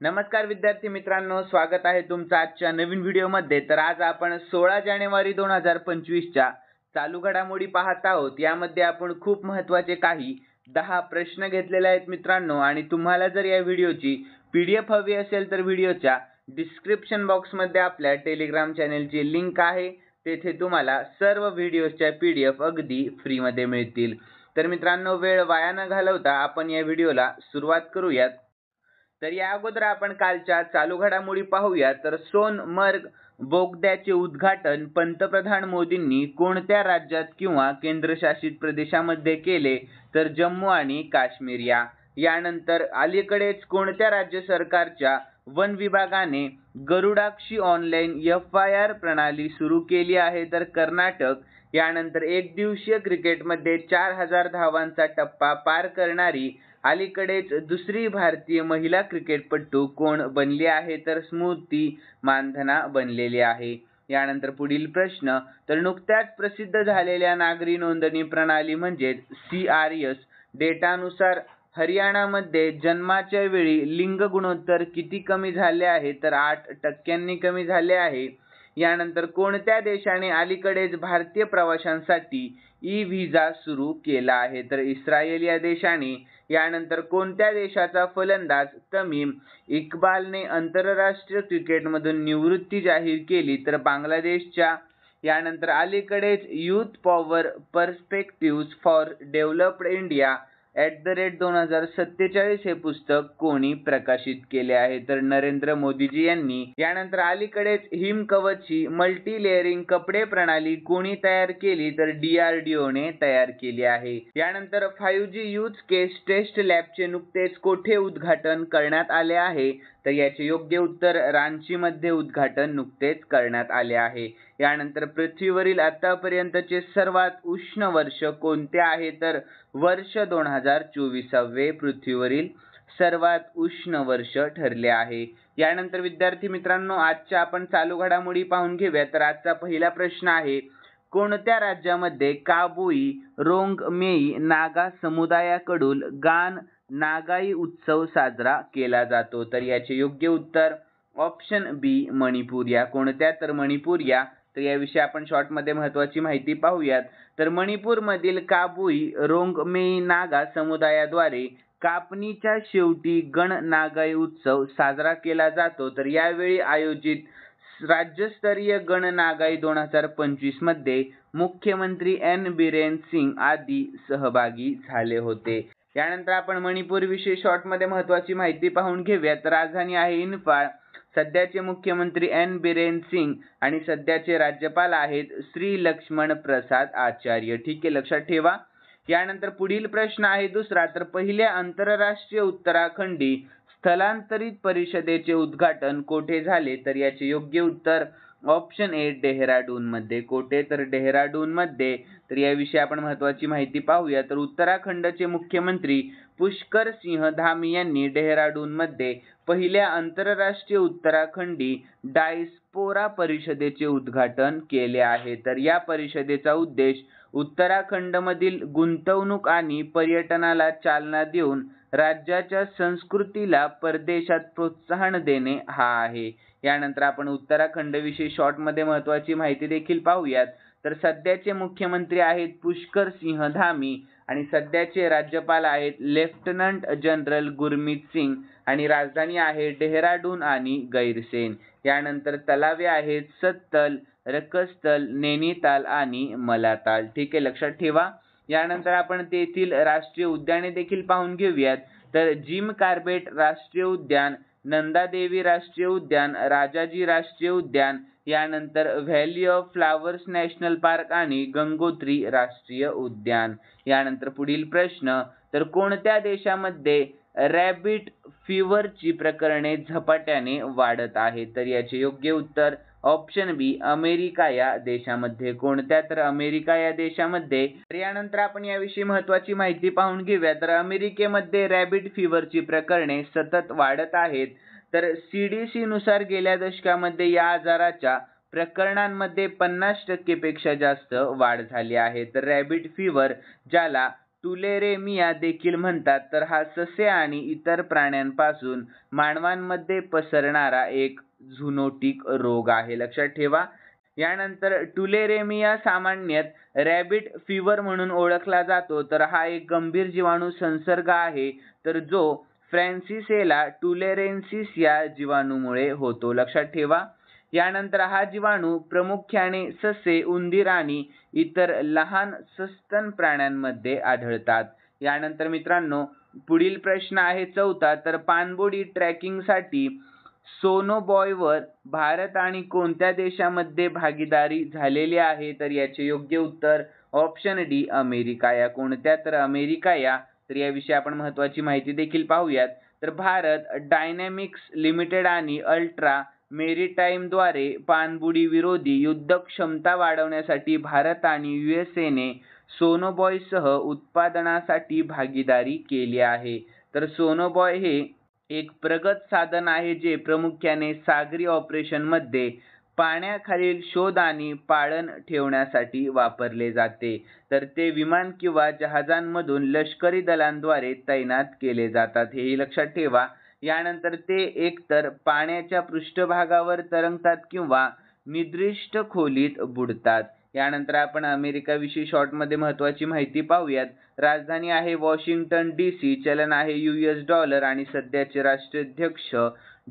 नमस्कार विद्यार्थी मित्रांनो, स्वागत आहे तुमचं आजच्या नवीन व्हिडिओमध्ये। तर आज आपण 16 जानेवारी 2025 च्या चालू घडामोडी पाहत आहोत। यामध्ये आपण खूप महत्त्वाचे काही 10 प्रश्न घेतलेले आहेत मित्रांनो। आणि तुम्हाला जर या व्हिडिओची PDF हवी असेल तर व्हिडिओच्या डिस्क्रिप्शन बॉक्समध्ये आपल्या टेलिग्राम चॅनलची लिंक आहे, तेथे तुम्हाला सर्व व्हिडिओच्या PDF अगदी फ्री मध्ये मिळतील। तर मित्रांनो, वेळ वाया न घालवता आपण या व्हिडिओला सुरुवात करूयात। तर या अगोदर आपण कालच्या चालू घडामोडी पाहूया। तर सोनमर्ग बोगद्याचे उद्घाटन पंतप्रधान मोदींनी कोणत्या राज्यात किंवा केंद्रशासित प्रदेशामध्ये केले? तर जम्मू आणि काश्मीर यानंतर अलीकडेच कोणत्या राज्य सरकारच्या वन विभागाने गरुडाक्षी ऑनलाईन FIR प्रणाली सुरू केली आहे? तर कर्नाटक। यानंतर एक दिवसीय क्रिकेटमध्ये 4000 धावांचा टप्पा पार करणारी अलीकडेच दुसरी भारतीय महिला क्रिकेटपटू कोण बनली आहे? तर स्मृती मानधना बनलेली आहे। यानंतर पुढील प्रश्न, तर नुकत्याच प्रसिद्ध झालेल्या नागरी नोंदणी प्रणाली म्हणजेच CRS डेटानुसार हरियाणामध्ये जन्माच्या वेळी लिंग गुणोत्तर किती कमी झाले आहे? तर 8% कमी झाले आहे। यानंतर कोणत्या देशाने अलीकडेच भारतीय प्रवाशांसाठी ई-व्हिसा सुरू केला आहे? तर इस्रायल या देशाने। यानंतर कोणत्या देशाचा फलंदाज तमीम इक्बालने आंतरराष्ट्रीय क्रिकेटमधून निवृत्ती जाहीर केली? तर बांगलादेशच्या। यानंतर अलीकडेच youth power perspectives for developed India @2047 हे पुस्तक कोणी प्रकाशित केले आहे? तर नरेंद्र मोदीजी यांनी। यानंतर अलीकडेच हिमकवच मल्टी लेअरिंग कपडे प्रणाली कोणी तयार केली? तर DRDO ने तयार केली आहे। यानंतर 5G यूज केस टेस्ट लॅबचे नुकतेच कोठे उद्घाटन करण्यात आले आहे? तर याचे योग्य उत्तर रांची मध्ये उद्घाटन नुकतेच करण्यात आले आहे। यानंतर पृथ्वीवरील आतापर्यंतचे सर्वात उष्ण वर्ष कोणते आहे? तर वर्ष 2024 पृथ्वीवरील सर्वात उष्ण वर्ष ठरले आहे। यानंतर विद्यार्थी मित्रांनो, आजच्या आपण चालू घडामोडी पाहून घेऊया। तर आजचा पहिला प्रश्न आहे, कोणत्या राज्यामध्ये काबुई रोंगमेई नागा समुदायाकडून गान नागाई उत्सव साजरा केला जातो? तर याचे योग्य उत्तर ऑप्शन बी मणिपूर कोणत्या? तर मणिपूर तर याविषयी आपण शॉर्ट मध्ये महत्त्वाची माहिती पाहूयात। तर मणिपूर मधील काबुई रोंगमेई नागा समुदायाद्वारे कापणीच्या शेवटी गण नागाई उत्सव साजरा केला जातो। तर यावेळी आयोजित राज्यस्तरीय गण नागाई 2025 मध्ये मुख्यमंत्री N बिरेन सिंग आदी सहभागी झाले होते। यानंतर आपण मणिपूर विषयी शॉर्ट मध्ये महत्त्वाची माहिती पाहून घेऊया। तर राजधानी आहे इम्फाळ। सध्याचे मुख्यमंत्री N बिरेन सिंग आणि सध्याचे राज्यपाल आहेत श्री लक्ष्मण प्रसाद आचार्य। ठीक आहे, लक्षात ठेवा। यानंतर पुढील प्रश्न आहे दुसरा, तर पहिल्या आंतरराष्ट्रीय उत्तराखंडी स्थलांतरित परिषदेचे उद्घाटन कोठे झाले? तर याचे योग्य उत्तर ऑप्शन ए डेहराडून मध्ये। कोठे? तर डेहराडून मध्ये। तर याविषयी आपण महत्त्वाची माहिती पाहूया। तर उत्तराखंडचे मुख्यमंत्री पुष्कर सिंह धामी यांनी डेहराडून मध्ये पहिल्या आंतरराष्ट्रीय उत्तराखंडी डायस्पोरा परिषदेचे उद्घाटन केले आहे। तर या परिषदेचा उद्देश उत्तराखंडमधील गुंतवणूक आणि पर्यटनाला चालना देऊन राज्याच्या संस्कृतीला परदेशात प्रोत्साहन देणे हा आहे। यानंतर आपण उत्तराखंड विषयी शॉर्ट मध्ये महत्त्वाची माहिती देखील पाहूयात। तर सध्याचे मुख्यमंत्री आहेत पुष्कर सिंह धामी आणि सध्याचे राज्यपाल आहेत लेफ्टनंट जनरल गुरमीत सिंग आणि राजधानी आहे डेहराडून आणि गैरसेन। यानंतर तलावे आहेत सत्तल, रकसतल, नैनीताल आणि मलाताल। ठीक आहे, लक्षात ठेवा। यानंतर आपण तेथील राष्ट्रीय उद्याने देखील पाहून घेऊयात। तर जिम कार्बेट राष्ट्रीय उद्यान, नंदादेवी राष्ट्रीय उद्यान, राजाजी राष्ट्रीय उद्यान, यानंतर valley of flowers national park आणि गंगोत्री राष्ट्रीय उद्यान। यानंतर पुढील प्रश्न, तर कोणत्या देशामध्ये रॅबिट फीवरची प्रकरणे झपाट्याने वाढत आहेत? तर याचे योग्य उत्तर ऑप्शन बी अमेरिका या देशामध्ये। कोणत्या? तर अमेरिका या देशामध्ये। यानंतर आपण याविषयी महत्त्वाची माहिती पाहून घेऊया। तर अमेरिकेमध्ये रॅबिट फीवरची प्रकरणे सतत वाढत आहेत। तर CDC नुसार गेल्या दशकामध्ये या आजाराच्या प्रकरणांमध्ये 50% पेक्षा जास्त वाढ झाली आहे। तर रॅबिट फीवर, ज्याला टुलेरेमिया देखील म्हणतात. तर हा ससे आणि इतर प्राण्यांपासून मानवांमध्ये पसरणारा एक झुनोटिक रोग आहे, लक्षात ठेवा. यानंतर टुलेरेमिया सामान्यत रॅबिट फीवर म्हणून ओळखला जातो. तर हा एक गंभीर जीवाणू संसर्ग आहे, तर जो फ्रान्सिसेला टुलेरेन्सिस या जीवाणूमुळे होतो, लक्षात ठेवा. यानंतर हा जीवाणू प्रामुख्याने ससे, उंदीर आणि इतर लहान सस्तन प्राण्यांमध्ये आढळतात. यानंतर मित्रांनो, पुढील प्रश्न आहे 4था. तर पाणबुडी ट्रॅकिंगसाठी सोनोबॉयवर भारत आणि कोणत्या देशामध्ये भागीदारी झालेली आहे? तर याचे योग्य उत्तर ऑप्शन डी, अमेरिका. या कोणत्या? तर अमेरिका या. तर याविषयी आपण महत्त्वाची माहिती देखील पाहूयात. तर भारत डायनॅमिक्स लिमिटेड आणि अल्ट्रा मेरीटाईमद्वारे पाणबुडी विरोधी युद्ध क्षमता वाढवण्यासाठी भारत आणि USA ने सोनोबॉयसह उत्पादनासाठी भागीदारी केली आहे. तर सोनोबॉय हे एक प्रगत साधन आहे जे प्रामुख्याने सागरी ऑपरेशनमध्ये पाण्याखालील शोध आणि पाळण ठेवण्यासाठी वापरले जाते. तर ते विमान किंवा जहाजांमधून लष्करी दलांद्वारे तैनात केले जातात, हेही लक्षात ठेवा. यानंतर ते एकतर पाण्याच्या पृष्ठभागावर तरंगतात किंवा निर्दिष्ट खोलीत बुडतात. यानंतर आपण अमेरिकाविषयी शॉर्टमध्ये महत्त्वाची माहिती पाहूयात. राजधानी आहे वॉशिंग्टन DC, चलन आहे US डॉलर आणि सध्याचे राष्ट्राध्यक्ष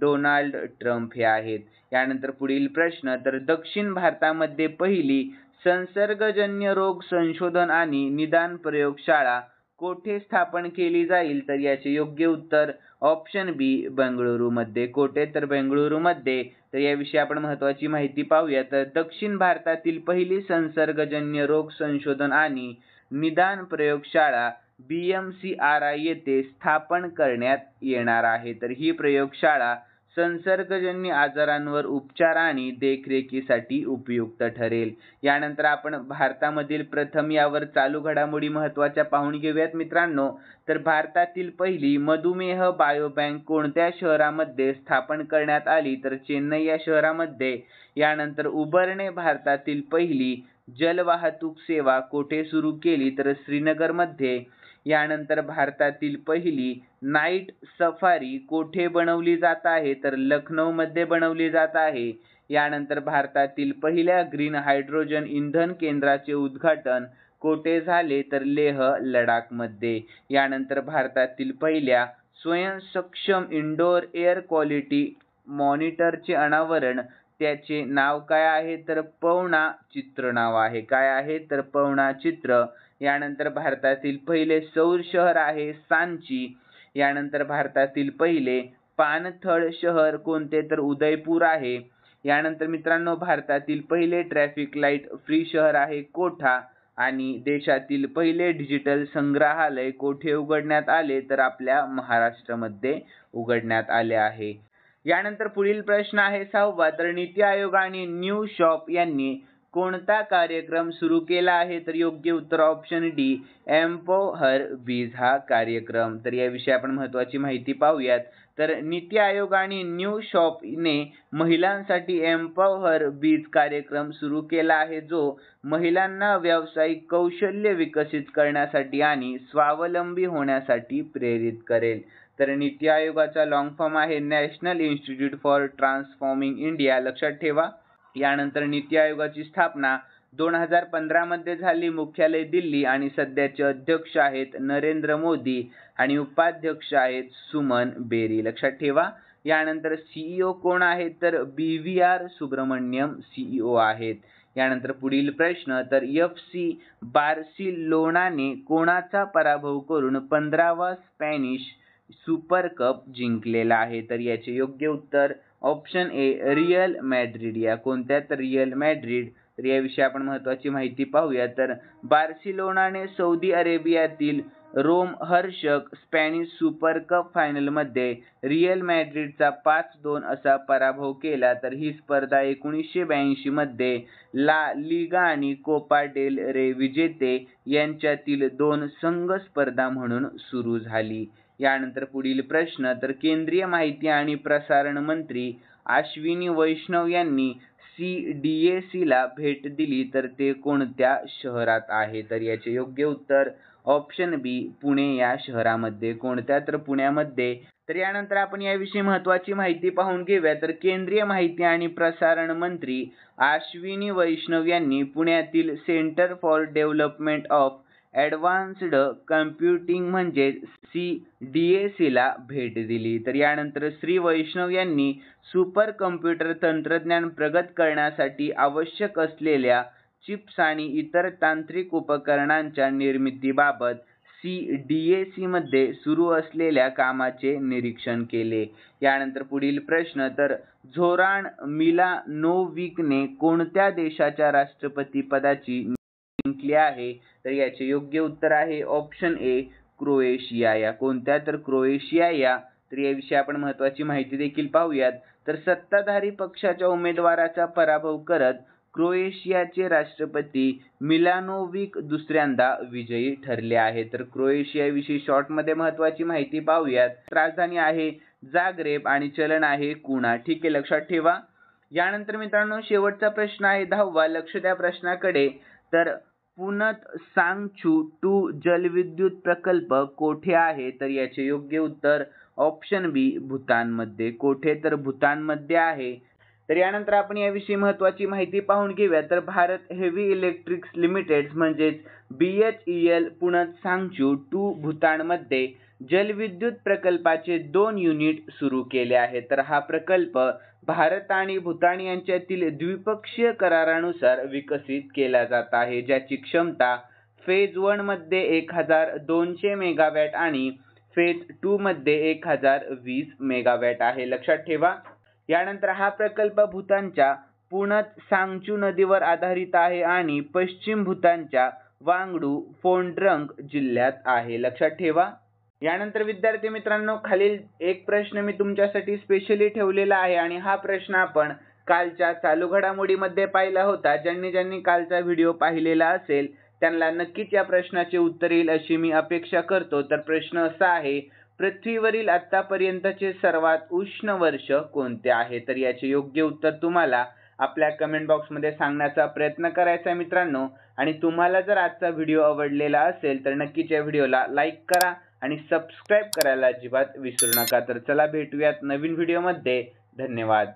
डोनाल्ड ट्रम्प हे आहेत. यानंतर पुढील प्रश्न. तर दक्षिण भारतामध्ये पहिली संसर्गजन्य रोग संशोधन आणि निदान प्रयोगशाळा कोठे स्थापन केली जाईल? तर याचे योग्य उत्तर ऑप्शन बी, बेंगळुरूमध्ये. कोठे? तर बेंगळुरूमध्ये. तर याविषयी आपण महत्त्वाची माहिती पाहूया. तर दक्षिण भारतातील पहिली संसर्गजन्य रोग संशोधन आणि निदान प्रयोगशाळा BMCRI येथे स्थापन करण्यात येणार आहे. तर ही प्रयोगशाळा संसर्गजन्य आजारांवर उपचार आणि देखरेखीसाठी उपयुक्त ठरेल. यानंतर आपण भारतामधील प्रथम यावर चालू घडामोडी महत्त्वाच्या पाहून घेऊयात मित्रांनो. तर भारतातील पहिली मधुमेह बायोबँक कोणत्या शहरामध्ये स्थापन करण्यात आली? तर चेन्नई या शहरामध्ये. यानंतर उबरने भारतातील पहिली जलवाहतूक सेवा कोठे सुरू केली? तर श्रीनगरमध्ये. यानंतर भारतातील पहिली नाईट सफारी कोठे बनवली जात आहे? तर लखनौमध्ये बनवली जात आहे. यानंतर भारतातील पहिल्या ग्रीन हायड्रोजन इंधन केंद्राचे उद्घाटन कोठे झाले? तर लेह, लडाखमध्ये. यानंतर भारतातील पहिल्या स्वयंसक्षम इंडोर एअर क्वालिटी मॉनिटरचे अनावरण, त्याचे नाव काय आहे? तर पवना चित्र नाव आहे. काय आहे? तर पवना चित्र. यानंतर भारतातील पहिले सौर शहर आहे सांची. यानंतर भारतातील पहिले पाणथळ शहर कोणते? तर उदयपूर आहे. यानंतर मित्रांनो, भारतातील पहिले ट्रॅफिक लाईट फ्री शहर आहे कोठा. आणि देशातील पहिले डिजिटल संग्रहालय कोठे उघडण्यात आले? तर आपल्या महाराष्ट्रामध्ये उघडण्यात आले आहे. यानंतर पुढील प्रश्न आहे 6वा. तर नीती आयोग आणि न्यू शॉप यांनी कोणता कार्यक्रम सुरू केला आहे? तर योग्य उत्तर ऑप्शन डी, एम्पॉवर बीज हा कार्यक्रम. तर याविषयी आपण महत्त्वाची माहिती पाहूयात. तर नीती आयोग आणि न्यू शॉपने महिलांसाठी एम्पॉवर बीज कार्यक्रम सुरू केला आहे, जो महिलांना व्यावसायिक कौशल्य विकसित करण्यासाठी आणि स्वावलंबी होण्यासाठी प्रेरित करेल. तर नीती आयोगाचा लॉंग फॉर्म आहे national institute for transforming India, लक्षात ठेवा. यानंतर नीती आयोगाची स्थापना 2015 मध्ये झाली. मुख्यालय दिल्ली आणि सध्याचे अध्यक्ष आहेत नरेंद्र मोदी आणि उपाध्यक्ष आहेत सुमन बेरी, लक्षात ठेवा. यानंतर CEO कोण आहेत? तर BVR सुब्रमण्यम CEO आहेत. यानंतर पुढील प्रश्न. तर FC बार्सिलोनाने कोणाचा पराभव करून 15वा स्पॅनिश सुपर कप जिंकलेला आहे? तर याचे योग्य उत्तर ऑप्शन ए, रिअल मॅड्रिड. या कोणत्या? तर रिअल मॅड्रिड. तर याविषयी आपण महत्त्वाची माहिती पाहूया. तर बार्सिलोनाने सौदी अरेबियातील रोमहर्षक स्पॅनिश सुपर कप फायनलमध्ये रिअल मॅड्रिडचा 5-2 असा पराभव केला. तर ही स्पर्धा 1982 मध्ये ला लिगा आणि कोपा डेल रे विजेते यांच्यातील 2 संघ स्पर्धा म्हणून सुरू झाली. यानंतर पुढील प्रश्न. तर केंद्रीय माहिती आणि प्रसारण मंत्री अश्विनी वैष्णव यांनी CDACला भेट दिली, तर ते कोणत्या शहरात आहे? तर याचे योग्य उत्तर ऑप्शन बी पुणे या शहरामध्ये. कोणत्या? तर पुण्यामध्ये. तर यानंतर आपण याविषयी महत्त्वाची माहिती पाहून घेऊया. तर केंद्रीय माहिती आणि प्रसारण मंत्री अश्विनी वैष्णव यांनी पुण्यातील centre for development of advanced computing म्हणजे CDACला भेट दिली. तर यानंतर श्री वैष्णव यांनी सुपर कम्प्युटर तंत्रज्ञान प्रगत करण्यासाठी आवश्यक असलेल्या चिप्स आणि इतर तांत्रिक उपकरणांच्या निर्मितीबाबत CDAC मध्ये सुरू असलेल्या कामाचे निरीक्षण केले. यानंतर पुढील प्रश्न, तर झोरान मिलानोविकने कोणत्या देशाच्या राष्ट्रपती पदाची जिंकली आहे? तर याचे योग्य उत्तर आहे ऑप्शन ए क्रोएशिया या. कोणत्या? तर क्रोएशिया या. तर याविषयी आपण महत्त्वाची माहिती देखील पाहूयात. तर सत्ताधारी पक्षाच्या उमेदवाराचा पराभव करत क्रोएशियाचे राष्ट्रपती मिलानोविक दुसऱ्यांदा विजयी ठरले आहे. तर क्रोएशियाविषयी शॉर्टमध्ये महत्त्वाची माहिती पाहूयात. राजधानी आहे जाग्रेब आणि चलन आहे कुना. ठीक आहे, लक्षात ठेवा. यानंतर मित्रांनो शेवटचा प्रश्न आहे 10वा. लक्ष द्या प्रश्नाकडे. तर पुनत सांगचू 2 जलविद्युत प्रकल्प कोठे आहे? तर याचे योग्य उत्तर ऑप्शन बी भूतानमध्ये. कोठे? तर भूतानमध्ये आहे. तर यानंतर आपण याविषयी महत्त्वाची माहिती पाहून घेऊया. तर भारत हेवी इलेक्ट्रिक्स लिमिटेड म्हणजेच BHEL पुनत सांगचू 2 भूतानमध्ये जलविद्युत प्रकल्पाचे 2 युनिट सुरू केले आहेत. तर हा प्रकल्प भारत आणि भूतान यांच्यातील द्विपक्षीय करारानुसार विकसित केला जात आहे, ज्याची क्षमता फेज 1 मध्ये 1200 मेगावॅट आणि फेज 2 मध्ये 1020 मेगावॅट आहे. लक्षात ठेवा. यानंतर हा प्रकल्प भूतानच्या पुनत सांगचू नदीवर आधारित आहे आणि पश्चिम भूतानच्या वांगडू फोंड्रंग जिल्ह्यात आहे. लक्षात ठेवा. यानंतर विद्यार्थी मित्रांनो खालील एक प्रश्न मी तुमच्यासाठी स्पेशली ठेवलेला आहे आणि हा प्रश्न आपण कालच्या चालू घडामोडीमध्ये पाहिला होता. ज्यांनी कालचा व्हिडिओ पाहिलेला असेल त्यांना नक्कीच या प्रश्नाचे उत्तर येईल अशी मी अपेक्षा करतो. तर प्रश्न असा आहे, पृथ्वीवरील आतापर्यंतचे सर्वात उष्ण वर्ष कोणते आहे? तर याचे योग्य उत्तर तुम्हाला आपल्या कमेंट बॉक्समध्ये सांगण्याचा प्रयत्न करायचा आहे मित्रांनो. आणि तुम्हाला जर आजचा व्हिडिओ आवडलेला असेल तर नक्कीच या व्हिडिओला लाईक करा आणि सबस्क्राईब करायला अजिबात विसरू नका. तर चला भेटूयात नवीन व्हिडिओमध्ये. धन्यवाद.